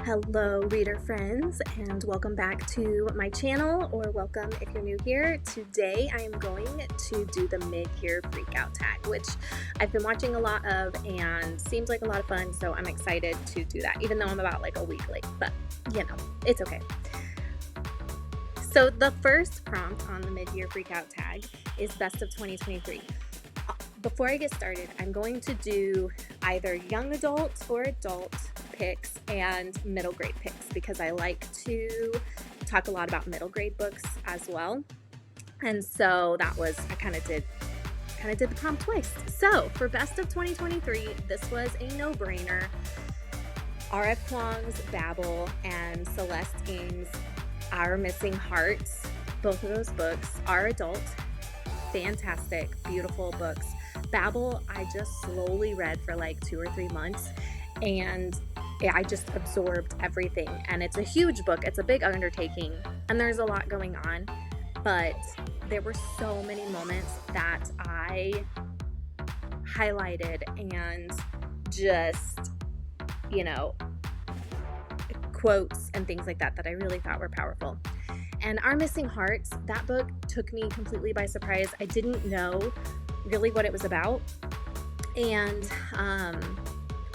Hello, reader friends, and welcome back to my channel, or welcome if you're new here. Today I am going to do the mid-year freakout tag, which I've been watching a lot of and seems like a lot of fun, so I'm excited to do that, even though I'm about like a week late, but it's okay. So the first prompt on the mid-year freakout tag is best of 2023. Before I get started, I'm going to do either young adult or adult picks and middle grade picks because I like to talk a lot about middle grade books as well. And so that was, I kind of did the prompt twice. So for best of 2023, this was a no-brainer. R.F. Kuang's Babel and Celeste Ng's Our Missing Hearts. Both of those books are adult. Fantastic, beautiful books. Babel, I just slowly read for like 2 or 3 months, and I just absorbed everything. And it's a huge book. It's a big undertaking, and there's a lot going on, but there were so many moments that I highlighted and just, quotes and things like that I really thought were powerful. And Our Missing Hearts, that book took me completely by surprise. I didn't know really what it was about. And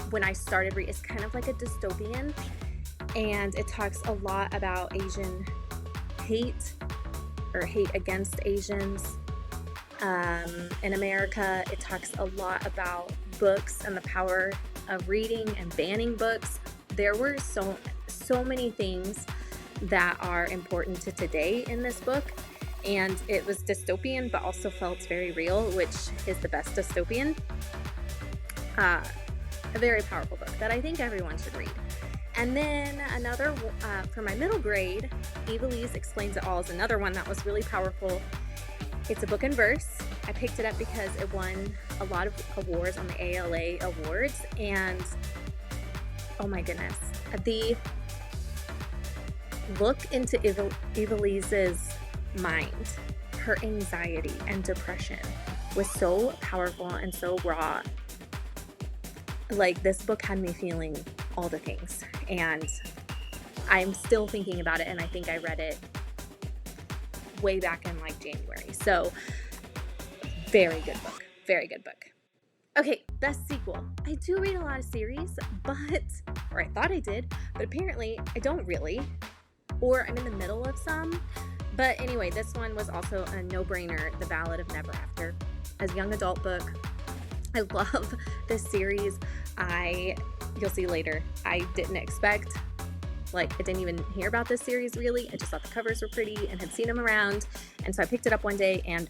when I started reading, it's kind of like a dystopian, and it talks a lot about Asian hate or hate against Asians in America. It talks a lot about books and the power of reading and banning books. There were so many things that are important to today in this book, and it was dystopian but also felt very real, which is the best dystopian. A very powerful book that I think everyone should read. And then another for my middle grade, Evilise Explains It All is another one that was really powerful. It's a book in verse. I picked it up because it won a lot of awards on the ALA Awards, and oh my goodness, the look into Evilise's mind, her anxiety and depression was so powerful and so raw. Like, this book had me feeling all the things, and I'm still thinking about it, and I think I read it way back in like January. So very good book. Okay, best sequel. I do read a lot of series, or I thought I did, but apparently I don't really, or I'm in the middle of some. But anyway, this one was also a no-brainer, The Ballad of Never After. As a young adult book, I love this series. You'll see later, I didn't expect, I didn't even hear about this series really. I just thought the covers were pretty and had seen them around. And so I picked it up one day, and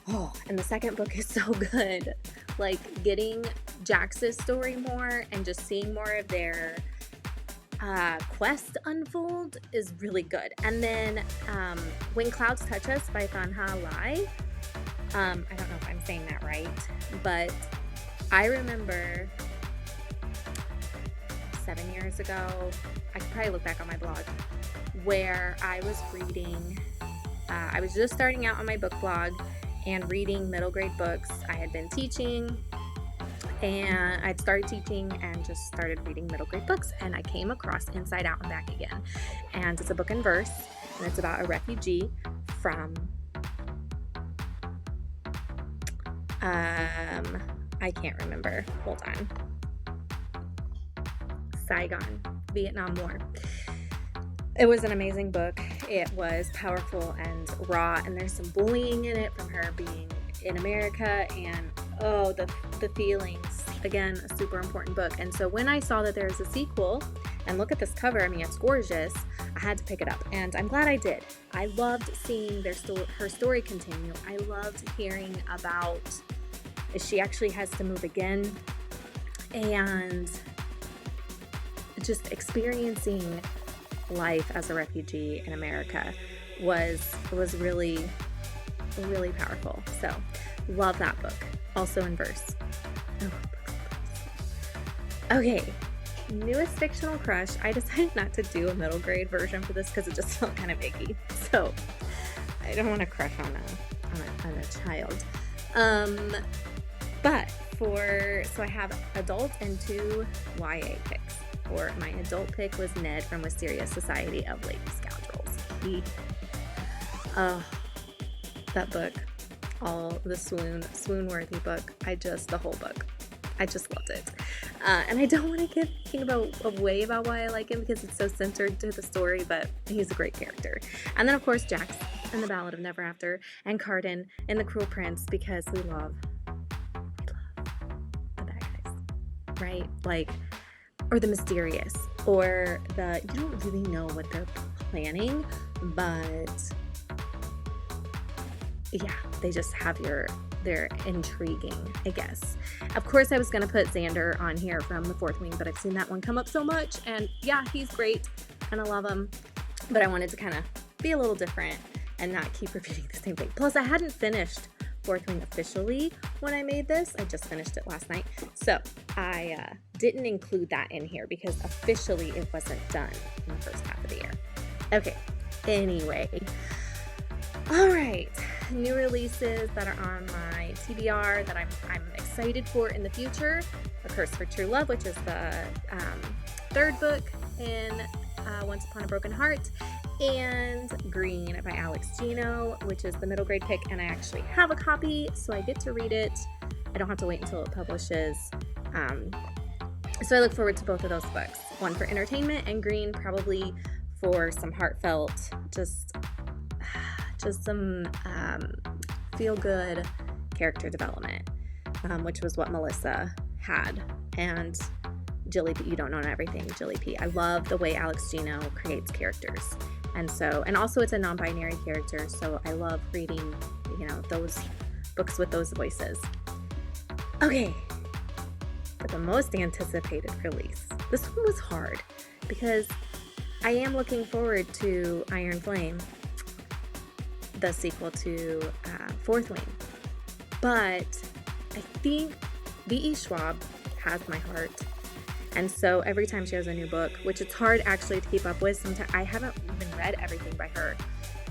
the second book is so good. Like, getting Jax's story more and just seeing more of their quest unfold is really good. And then When Clouds Touch Us by Thanh Lai. I don't know if I'm saying that right, but I remember 7 years ago, I could probably look back on my blog, where I was reading, I was just starting out on my book blog and reading middle grade books. I had been teaching, and I'd started teaching and just started reading middle grade books, and I came across Inside Out and Back Again. And it's a book in verse, and it's about a refugee from I can't remember. Hold on. Saigon, Vietnam War. It was an amazing book. It was powerful and raw, and there's some bullying in it from her being in America, and the feelings. Again, a super important book. And so when I saw that there's a sequel, and look at this cover, I mean, it's gorgeous, I had to pick it up, and I'm glad I did. I loved seeing her story continue. I loved hearing about she actually has to move again, and just experiencing life as a refugee in America was really, really powerful. So love that book. Also in verse. Okay, newest fictional crush. I decided not to do a middle grade version for this because it just felt kind of icky. So I don't want to crush on a child. So I have adult and 2 YA picks. for my adult pick was Ned from Wisteria Society of Lady Scoundrels. That book, all the swoon-worthy book. The whole book. I just loved it. And I don't want to give anything away about why I like him because it's so centered to the story, but he's a great character. And then, of course, Jax in The Ballad of Never After, and Cardan in The Cruel Prince, because we love the bad guys, right? Like, or the mysterious, or you don't really know what they're planning, but yeah, they just have they're intriguing, I guess. Of course, I was going to put Xander on here from The Fourth Wing, but I've seen that one come up so much, and yeah, he's great, and I love him, but I wanted to kind of be a little different and not keep repeating the same thing. Plus, I hadn't finished Fourth Wing officially when I made this. I just finished it last night, so I didn't include that in here because officially it wasn't done in the first half of the year. Okay, anyway. All right, new releases that are on my TBR that I'm excited for in the future. A Curse for True Love, which is the third book in Once Upon a Broken Heart, and Green by Alex Gino, which is the middle grade pick, and I actually have a copy, so I get to read it. I don't have to wait until it publishes. So I look forward to both of those books. One for entertainment, and Green probably for some heartfelt, just some feel-good character development, which was what Melissa had. And Jilly P, you don't know everything, Jilly P. I love the way Alex Gino creates characters. And also it's a non-binary character, so I love reading, those books with those voices. Okay, but the most anticipated release. This one was hard because I am looking forward to Iron Flame, the sequel to Fourth Wing. But I think V.E. Schwab has my heart. And so every time she has a new book, which it's hard actually to keep up with, sometimes I haven't even read everything by her.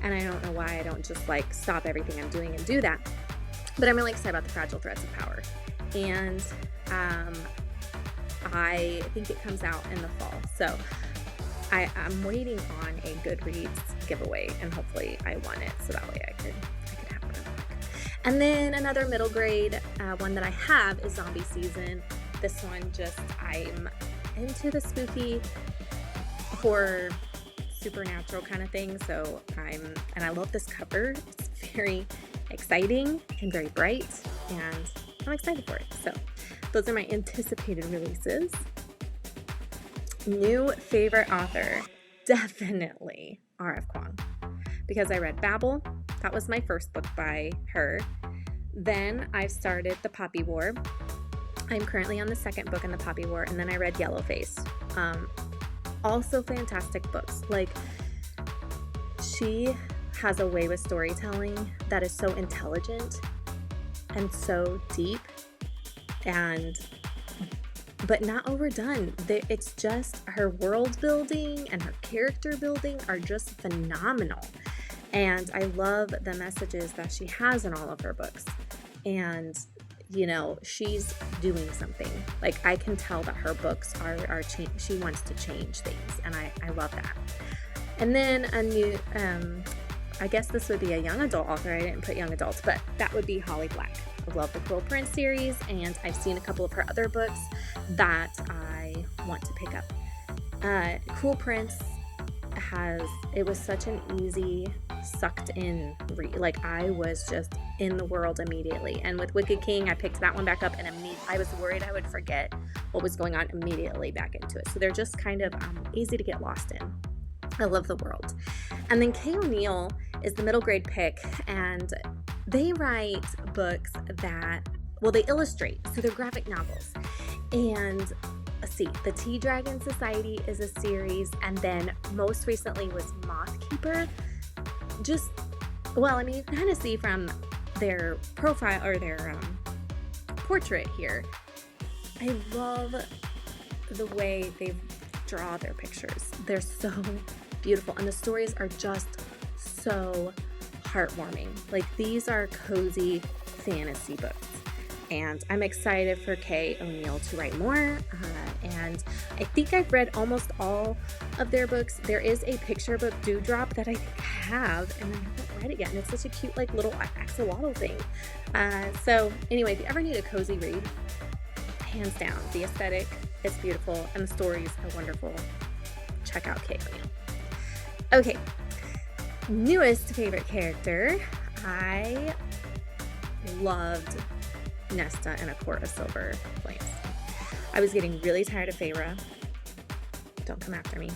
And I don't know why I don't just stop everything I'm doing and do that. But I'm really excited about The Fragile Threads of Power. And I think it comes out in the fall. So I'm waiting on a Goodreads giveaway, and hopefully I won it, so that way I could have one. And then another middle grade one that I have is Zombie Season. This one I'm into the spooky horror supernatural kind of thing, so I love this cover. It's very exciting and very bright, and I'm excited for it. So those are my anticipated releases. New favorite author, definitely R.F. Kuang, because I read Babel. That was my first book by her. Then I started The Poppy War. I'm currently on the second book in The Poppy War, and then I read Yellowface. Also fantastic books. She has a way with storytelling that is so intelligent and so deep, but not overdone. It's just her world building and her character building are just phenomenal. And I love the messages that she has in all of her books. And, she's doing something. I can tell that her books are she wants to change things. And I love that. And then a new, I guess this would be a young adult author. I didn't put young adults, but that would be Holly Black. I love the Cruel Prince series, and I've seen a couple of her other books that I want to pick up. Cruel Prince it was such an easy, sucked in read. I was just in the world immediately. And with Wicked King, I picked that one back up, and I was worried I would forget what was going on immediately back into it. So they're just kind of easy to get lost in. I love the world. And then Kay O'Neill is the middle grade pick, and they write books they illustrate, so they're graphic novels. And let's see, The Tea Dragon Society is a series, and then most recently was Mothkeeper. You can kind of see from their profile or their portrait here. I love the way they draw their pictures. They're so beautiful, and the stories are just so heartwarming. These are cozy fantasy books, and I'm excited for Kay O'Neill to write more. and I think I've read almost all of their books. There is a picture book, Dewdrop, that I think I have, and I haven't read it yet, and it's such a cute, like, little axolotl thing. So anyway, if you ever need a cozy read, hands down, the aesthetic is beautiful, and the stories are wonderful. Check out Kate O'Neill. Okay, newest favorite character. I loved Nesta in A Court of Silver Flames. I was getting really tired of Feyre. Don't come after me.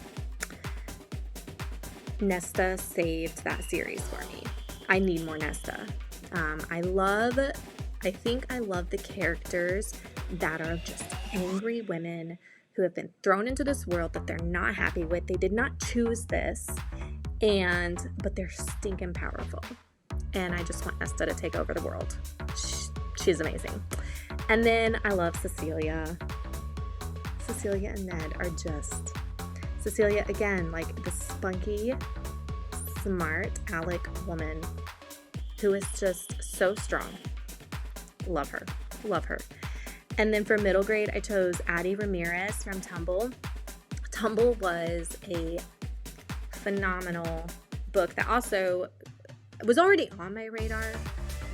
Nesta saved that series for me. I need more Nesta. I think I love the characters that are just angry women who have been thrown into this world that they're not happy with. They did not choose this, but they're stinking powerful. And I just want Nesta to take over the world. She's amazing. And then I love Cecilia. Cecilia and Ned are just... Cecilia, again, like the spunky, smart Alec woman who is just so strong. Love her. Love her. And then for middle grade, I chose Addie Ramirez from Tumble. Tumble was a phenomenal book that also was already on my radar,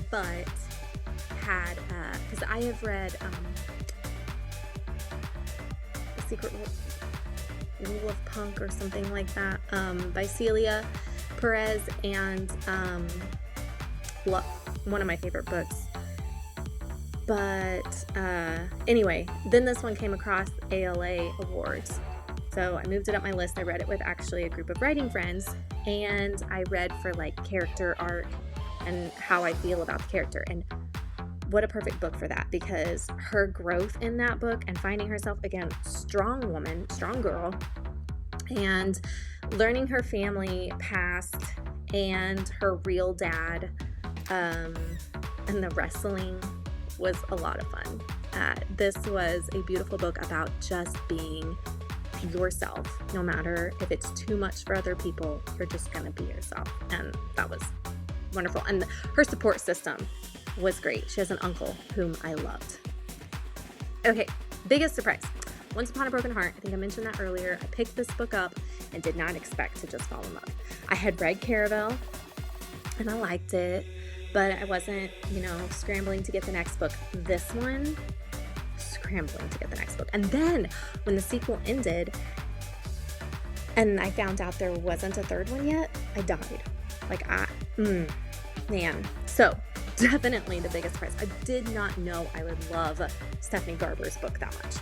but had, because I have read The Secret Rule of Punk or something like that, by Celia Perez, and one of my favorite books. But anyway, then this one came across ALA Awards. So I moved it up my list. I read it with actually a group of writing friends, and I read for like character art and how I feel about the character. And what a perfect book for that, because her growth in that book and finding herself, again, strong woman, strong girl, and learning her family past and her real dad, and the wrestling was a lot of fun. This was a beautiful book about just being yourself. No matter if it's too much for other people, you're just gonna be yourself. And that was wonderful. And her support system was great. She has an uncle whom I loved. Okay, biggest surprise. Once Upon a Broken Heart. I think I mentioned that earlier. I picked this book up and did not expect to just fall in love. I had read Caraval and I liked it, but I wasn't, scrambling to get the next book. This one, scrambling to get the next book. And then when the sequel ended and I found out there wasn't a third one yet, I died. Man. So definitely the biggest surprise. I did not know I would love Stephanie Garber's book that much.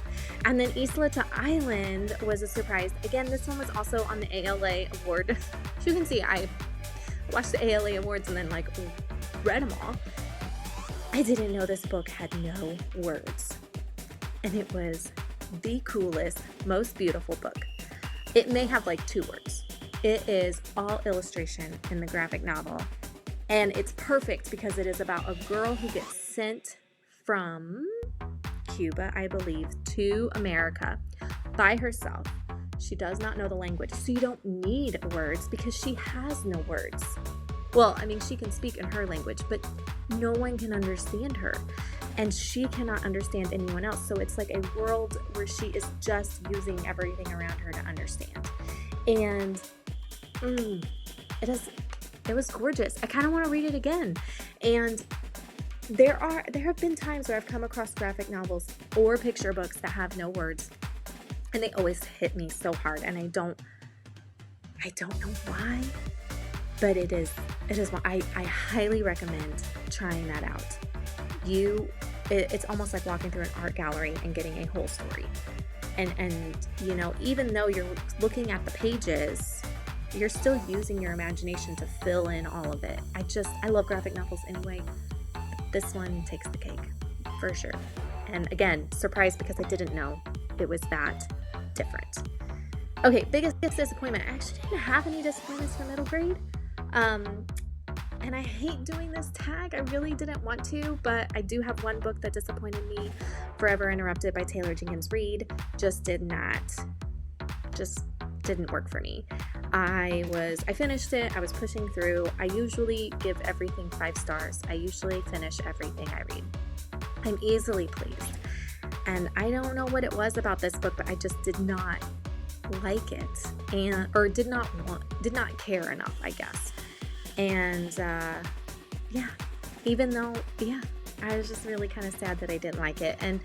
And then Isla to Island was a surprise. Again, this one was also on the ALA award. As you can see, I watched the ALA awards and then read them all. I didn't know this book had no words. And it was the coolest, most beautiful book. It may have 2 words. It is all illustration in the graphic novel. And it's perfect because it is about a girl who gets sent from Cuba, I believe, to America by herself. She does not know the language, so you don't need words because she has no words. Well, she can speak in her language, but no one can understand her. And she cannot understand anyone else. So it's like a world where she is just using everything around her to understand. And it was gorgeous. I kind of want to read it again. And there have been times where I've come across graphic novels or picture books that have no words, and they always hit me so hard. And I don't know why, but it is I highly recommend trying that out. It's almost like walking through an art gallery and getting a whole story. And even though you're looking at the pages, you're still using your imagination to fill in all of it. I love graphic novels anyway. This one takes the cake, for sure. And again, surprised because I didn't know it was that different. Okay, biggest disappointment. I actually didn't have any disappointments for middle grade. And I hate doing this tag. I really didn't want to, but I do have one book that disappointed me. Forever Interrupted by Taylor Jenkins Reid. Just didn't work for me. I finished it. I was pushing through. I usually give everything 5 stars. I usually finish everything I read. I'm easily pleased. And I don't know what it was about this book, but I just did not like it, or did not care enough, I guess. And yeah, even though, yeah, I was just really kind of sad that I didn't like it. And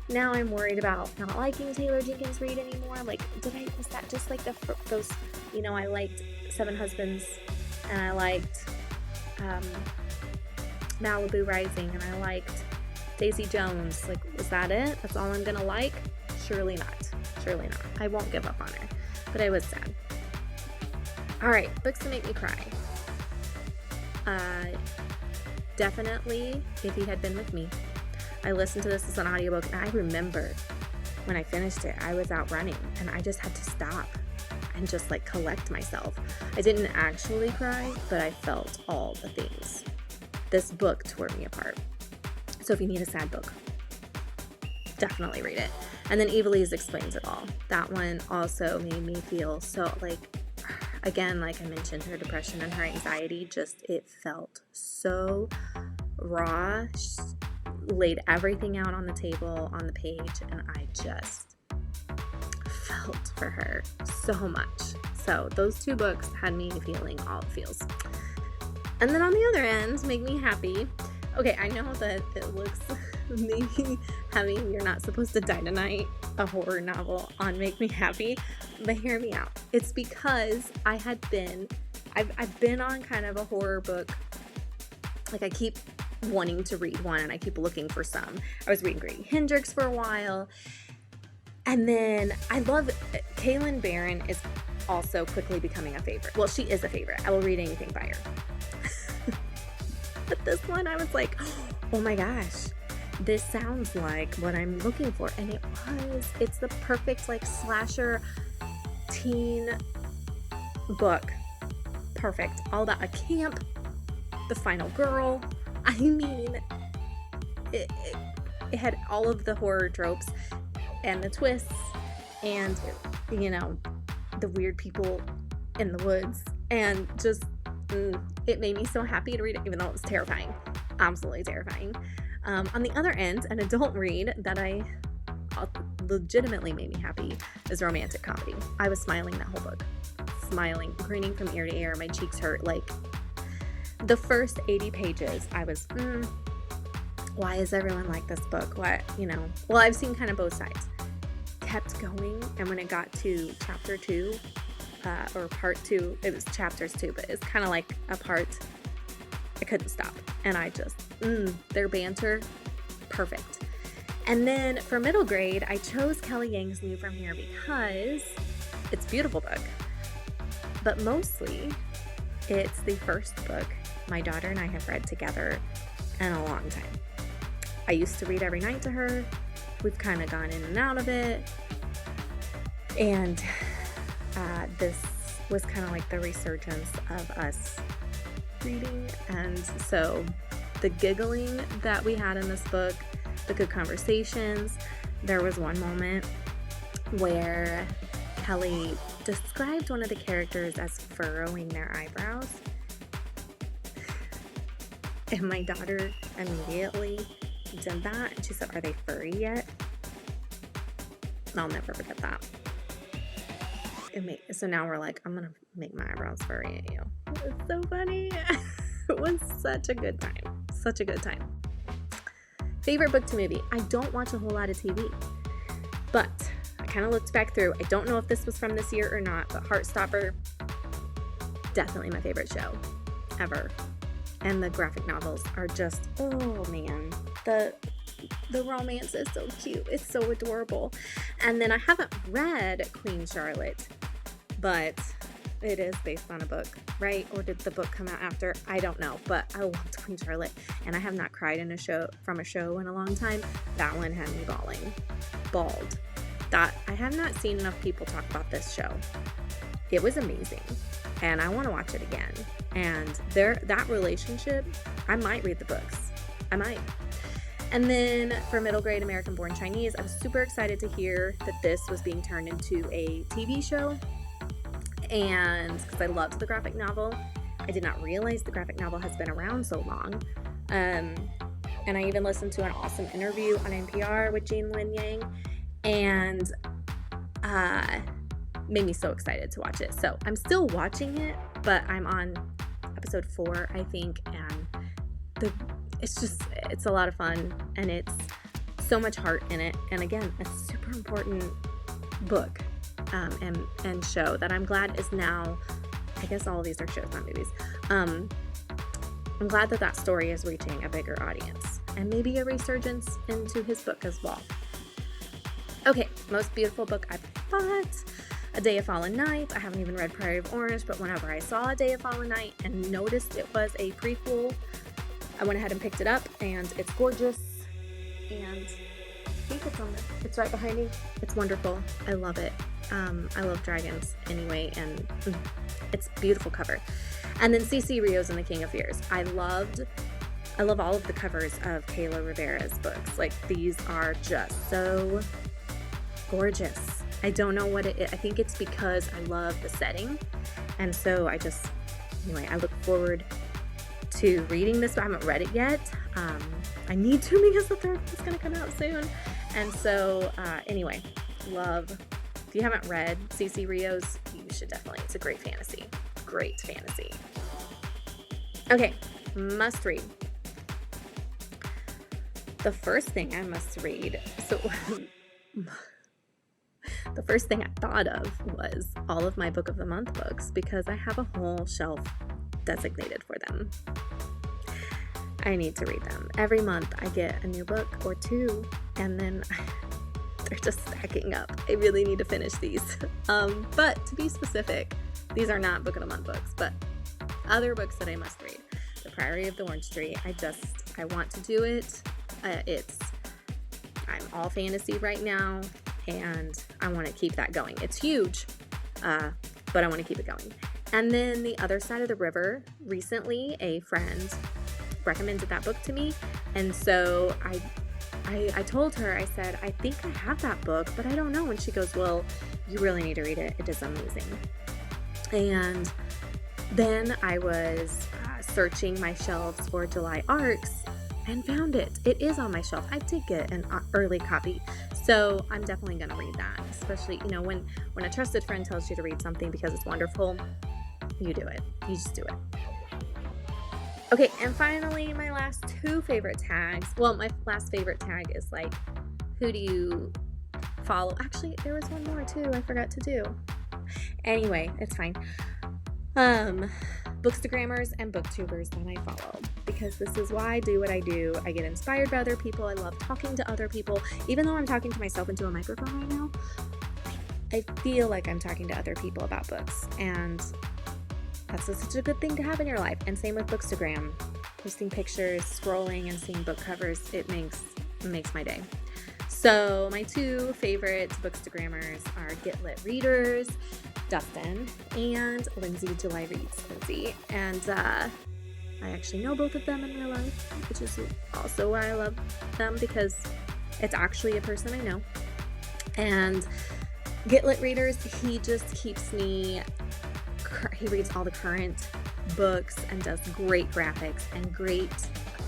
now I'm worried about not liking Taylor Jenkins Reid anymore. Like, was that just like those, I liked Seven Husbands, and I liked Malibu Rising, and I liked Daisy Jones. Like, was that it? That's all I'm gonna like? Surely not. I won't give up on her, but I was sad. All right, books that make me cry. Definitely If He Had Been With Me. I listened to this as an audiobook, and I remember when I finished it, I was out running, and I just had to stop and just like collect myself. I didn't actually cry, but I felt all the things. This book tore me apart. So if you need a sad book, definitely read it. And then Evilise Explains It All. That one also made me feel so, like, again, like I mentioned, her depression and her anxiety, it felt so raw. She laid everything out on the table, on the page, and I just felt for her so much. So those two books had me feeling all the feels. And then on the other end, make me happy. Okay, I know that it looks maybe having You're Not Supposed to Die Tonight, a horror novel, on Make Me Happy, but hear me out. It's because I've been on kind of a horror book, like I keep wanting to read one and I keep looking for some. I was reading Grady Hendrix for a while, and then I love Kaylin Barron is also quickly becoming a favorite. Well, she is a favorite. I will read anything by her. But this one, I was like, oh my gosh, this sounds like what I'm looking for. And it was. It's the perfect like slasher teen book. Perfect. All about a camp, the final girl. I mean, it had all of the horror tropes and the twists and, the weird people in the woods, and just it made me so happy to read it, even though it was terrifying. Absolutely terrifying. On the other end, an adult read that I legitimately made me happy is romantic comedy. I was smiling that whole book. Smiling, grinning from ear to ear. My cheeks hurt. Like, the first 80 pages, I was, why is everyone like this book? What, well, I've seen kind of both sides. Kept going, and when it got to chapter 2, or part 2, it was chapters 2, but it's kind of like a part, I couldn't stop, and I just, their banter, perfect. And then for middle grade, I chose Kelly Yang's New From Here because it's a beautiful book, but mostly it's the first book my daughter and I have read together in a long time. I used to read every night to her. We've kind of gone in and out of it, and this was kind of like the resurgence of us reading. And so the giggling that we had in this book, the good conversations. There was one moment where Kelly described one of the characters as furrowing their eyebrows, and my daughter immediately did that, and she said, "Are they furry yet?" I'll never forget that. So now we're like, I'm gonna make my eyebrows furry at you. It's so funny. It was such a good time. Favorite book to movie. I don't watch a whole lot of TV, but I kind of looked back through. I don't know if this was from this year or not, but Heartstopper, definitely my favorite show ever. And the graphic novels are just, oh man, the romance is so cute. It's so adorable. And then I haven't read Queen Charlotte, but it is based on a book, right? Or did the book come out after? I don't know, but I loved Queen Charlotte, and I have not cried in a show in a long time. That one had me bawled. That I have not seen enough people talk about this show. It was amazing, and I want to watch it again. And that relationship, I might read the books. I might. And then for middle grade American Born Chinese, I was super excited to hear that this was being turned into a TV show. And because I loved the graphic novel, I did not realize the graphic novel has been around so long. And I even listened to an awesome interview on NPR with Gene Lin Yang, and made me so excited to watch it. So I'm still watching it, but I'm on episode 4, I think, and it's a lot of fun, and it's so much heart in it. And again, a super important book and show that I'm glad is now, I guess all of these are shows, not movies. I'm glad that story is reaching a bigger audience, and maybe a resurgence into his book as well. Okay, most beautiful book I've bought. A Day of Fallen Night. I haven't even read Prairie of Orange, but whenever I saw A Day of Fallen Night and noticed it was a prequel, I went ahead and picked it up, and it's gorgeous, and I think it's on there. It's right behind me. It's wonderful. I love it. I love dragons anyway, and it's a beautiful cover. And then CeCe Rios and the King of Fears. I love all of the covers of Kayla Rivera's books. Like, these are just so gorgeous. I don't know what it is. I think it's because I love the setting. And so I look forward to reading this, but I haven't read it yet. I need to, because the third one's going to come out soon. And so, anyway, love. If you haven't read CeCe Rios, you should definitely. It's a great fantasy. Great fantasy. Okay, must read. The first thing I must read. So, the first thing I thought of was all of my Book of the Month books, because I have a whole shelf designated for them. I need to read them. Every month I get a new book or two, and then they're just stacking up. I really need to finish these. But to be specific, these are not Book of the Month books, but other books that I must read. The Priory of the Orange Tree. I want to do it. I'm all fantasy right now, and I want to keep that going. It's huge, but I want to keep it going. And then The Other Side of the River. Recently, a friend recommended that book to me, and so I told her, I said, I think I have that book, but I don't know. And she goes, well, you really need to read it. It is amazing. And then I was searching my shelves for July Arcs and found it. It is on my shelf. I did get an early copy, so I'm definitely going to read that. Especially, when a trusted friend tells you to read something because it's wonderful, you do it. You just do it. Okay, and finally, my last two favorite tags. Well, my last favorite tag is like, who do you follow? Actually, there was one more too I forgot to do. Anyway, it's fine. Bookstagrammers and booktubers that I follow, because this is why I do what I do. I get inspired by other people. I love talking to other people. Even though I'm talking to myself into a microphone right now, I feel like I'm talking to other people about books, and that's such a good thing to have in your life. And same with Bookstagram. Posting pictures, scrolling, and seeing book covers, it makes my day. So my two favorite Bookstagrammers are Get Lit Readers, Dustin, and Lindsay July Reads Lindsay. And I actually know both of them in real life, which is also why I love them, because it's actually a person I know. And Get Lit Readers, he just keeps me, he reads all the current books and does great graphics and great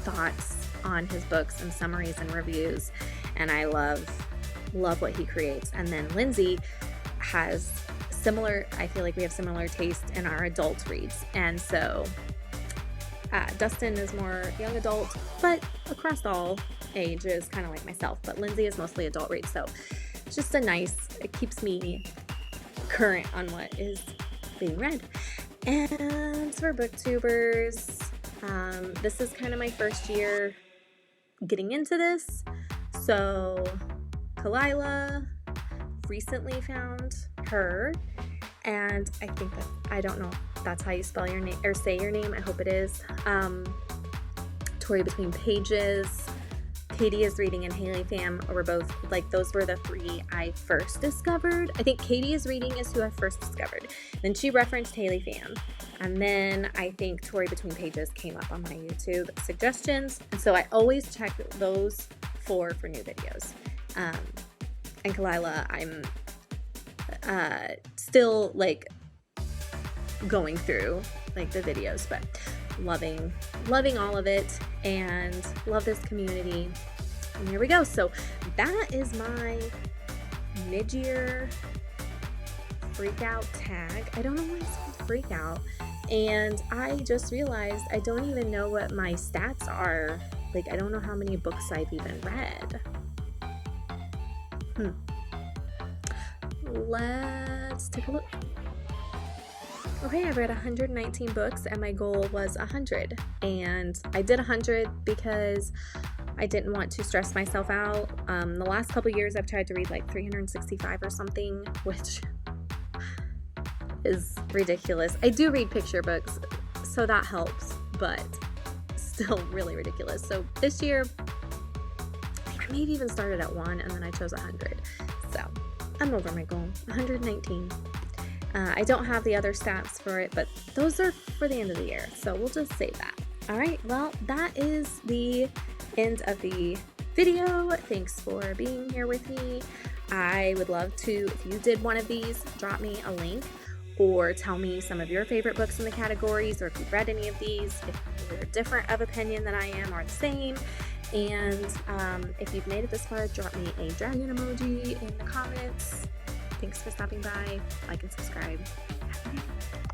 thoughts on his books and summaries and reviews, and I love what he creates. And then Lindsay has I feel like we have similar taste in our adult reads, and so Dustin is more young adult, but across all ages, kind of like myself, but Lindsay is mostly adult reads, so it's just it keeps me current on what is being read. And for booktubers, this is kind of my first year getting into this, so Kalila, recently found her, and I think I don't know if that's how you spell your name or say your name, I hope it is. Tori Between Pages, Katie is Reading, and Haley Pham were both, those were the three I first discovered. I think Katie is Reading is who I first discovered. Then she referenced Haley Pham. And then I think Tori Between Pages came up on my YouTube suggestions. And so I always check those for new videos. And Kalila, I'm still going through the videos, but loving all of it and love this community. And here we go. So that is my mid-year freak out tag. I don't know why it's called freak out. And I just realized I don't even know what my stats are. Like, I don't know how many books I've even read. Let's take a look. Okay, I've read 119 books and my goal was 100. And I did 100 because I didn't want to stress myself out. The last couple years I've tried to read like 365 or something, which is ridiculous. I do read picture books, so that helps, but still really ridiculous. So this year, I maybe even started at 1 and then I chose 100. So I'm over my goal, 119. I don't have the other stats for it, but those are for the end of the year, so we'll just save that. All right, well, that is the end of the video. Thanks for being here with me. I would love to, if you did one of these, drop me a link or tell me some of your favorite books in the categories, or if you've read any of these, if you're different of opinion than I am or the same. And if you've made it this far, drop me a dragon emoji in the comments. Thanks for stopping by. Like and subscribe. Have a good day.